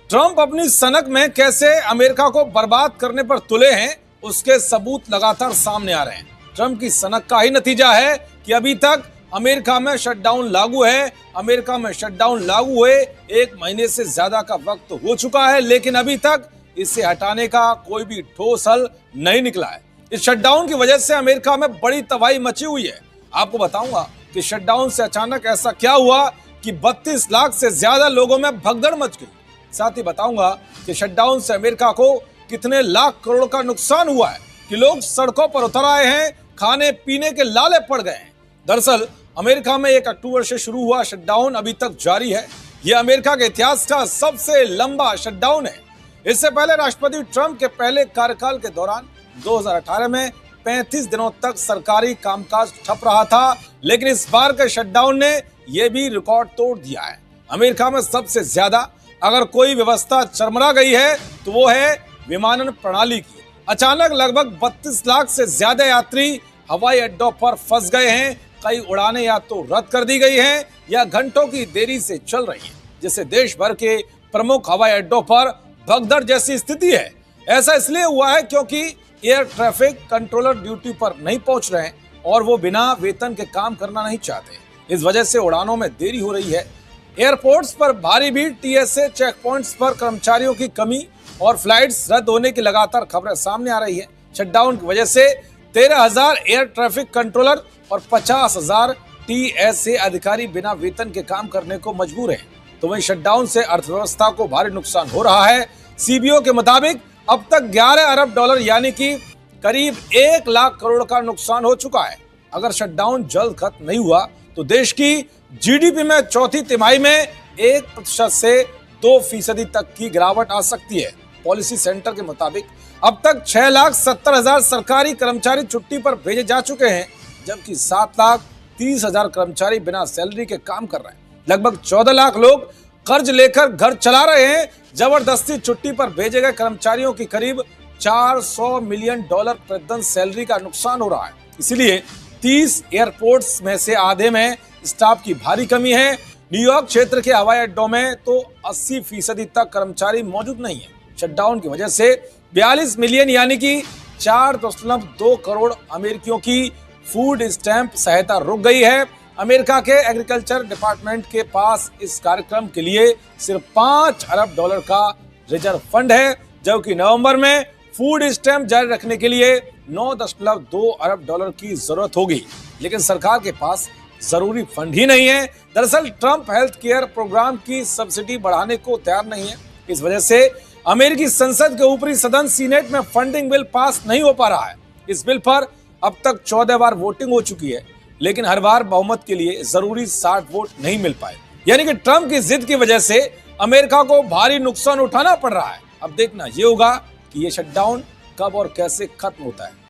Trump अपनी सनक में कैसे अमेरिका को बर्बाद करने पर तुले हैं, उसके सबूत लगातार सामने आ रहे हैं। ट्रंप की सनक का ही नतीजा है कि अभी तक अमेरिका में शटडाउन लागू है। अमेरिका में शटडाउन लागू हुए 1 महीने से ज्यादा का वक्त हो चुका है, लेकिन अभी तक इसे हटाने का कोई भी ठोस हल नहीं निकला है। इस शटडाउन की वजह से अमेरिका में बड़ी तबाही मची हुई है। आपको बताऊंगा कि शटडाउन से अचानक ऐसा क्या हुआ कि 32 लाख से ज्यादा लोगों में भगदड़ मच गई। साथ ही बताऊंगा कि शटडाउन से अमेरिका को कितने लाख करोड़ का नुकसान हुआ है कि लोग सड़कों पर उतर आए हैं, खाने पीने के लाले पड़ गए हैं। दरअसल अमेरिका में 1 अक्टूबर से शुरू हुआ शटडाउन अभी तक जारी है। यह अमेरिका के इतिहास का सबसे लंबा शटडाउन है। इससे पहले राष्ट्रपति ट्रंप के पहले कार्यकाल के दौरान 2018 में 35 दिनों तक सरकारी कामकाज ठप रहा था, लेकिन इस बार के शटडाउन ने यह भी रिकॉर्ड तोड़ दिया है। अमेरिका में सबसे ज्यादा अगर कोई व्यवस्था चरमरा गई है तो वो है विमानन प्रणाली की। अचानक लगभग 32 लाख से ज्यादा यात्री हवाई अड्डों पर फंस गए हैं। कई उड़ानें या तो रद्द कर दी गई हैं या घंटों की देरी से चल रही हैं, जिससे देश भर के प्रमुख हवाई अड्डों पर भगदड़ जैसी स्थिति है। ऐसा इसलिए हुआ है क्योंकि एयर ट्रैफिक कंट्रोलर ड्यूटी पर नहीं पहुंच रहे हैं और वो बिना वेतन के काम करना नहीं चाहते। इस वजह से उड़ानों में देरी हो रही है। एयरपोर्ट्स पर भारी भीड़, टीएसए चेक पॉइंट्स पर कर्मचारियों की कमी और फ्लाइट्स रद्द होने की लगातार खबरें सामने आ रही है। शटडाउन की वजह से 13,000 एयर ट्रैफिक कंट्रोलर और 50,000 टीएसए अधिकारी बिना वेतन के काम करने को मजबूर हैं। तो वहीं शटडाउन से अर्थव्यवस्था को भारी नुकसान हो रहा है। सीबीओ के मुताबिक अब तक 11 अरब डॉलर यानी कि करीब 1 लाख करोड़ का नुकसान हो चुका है। अगर शटडाउन जल्द खत्म नहीं हुआ तो देश की जीडीपी में चौथी तिमाही में 1% से 2% तक की गिरावट आ सकती है। पॉलिसी सेंटर के मुताबिक अब तक 6,70,000 सरकारी कर्मचारी छुट्टी पर भेजे जा चुके हैं, जबकि 7,30,000 कर्मचारी बिना सैलरी के काम कर रहे हैं। लगभग 14 लाख लोग कर्ज लेकर घर चला रहे हैं। जबरदस्ती छुट्टी पर भेजे गए कर्मचारियों की करीब 400 मिलियन डॉलर प्रतिदिन सैलरी का नुकसान हो रहा है। इसलिए 30 एयरपोर्ट्स में से आधे में स्टाफ की भारी कमी है। न्यूयॉर्क क्षेत्र के हवाई अड्डों में तो 80% तक कर्मचारी मौजूद नहीं है। शटडाउन की वजह से 42 मिलियन यानी कि 4.2 करोड़ अमेरिकियों की फूड स्टैंप सहायता रुक गई है। अमेरिका के एग्रीकल्चर डिपार्टमेंट के पास इस कार्यक्रम के लिए सिर्फ 5 अरब डॉलर का रिजर्व फंड है, जबकि नवंबर में फूड स्टैंप जारी रखने के लिए 9.2 अरब डॉलर की जरूरत होगी, लेकिन सरकार के पास जरूरी फंड ही नहीं है। दरअसल ट्रंप हेल्थ केयर प्रोग्राम की सब्सिडी बढ़ाने को तैयार नहीं है। इस वजह से अमेरिकी संसद के ऊपरी सदन सीनेट में फंडिंग बिल पास नहीं हो पा रहा है। इस बिल पर अब तक 14 बार वोटिंग हो चुकी है, लेकिन हर बार बहुमत के लिए जरूरी 60 वोट नहीं मिल पाए। यानी कि ट्रंप की जिद की वजह से अमेरिका को भारी नुकसान उठाना पड़ रहा है। अब देखना ये होगा कि ये शटडाउन कब और कैसे खत्म होता है।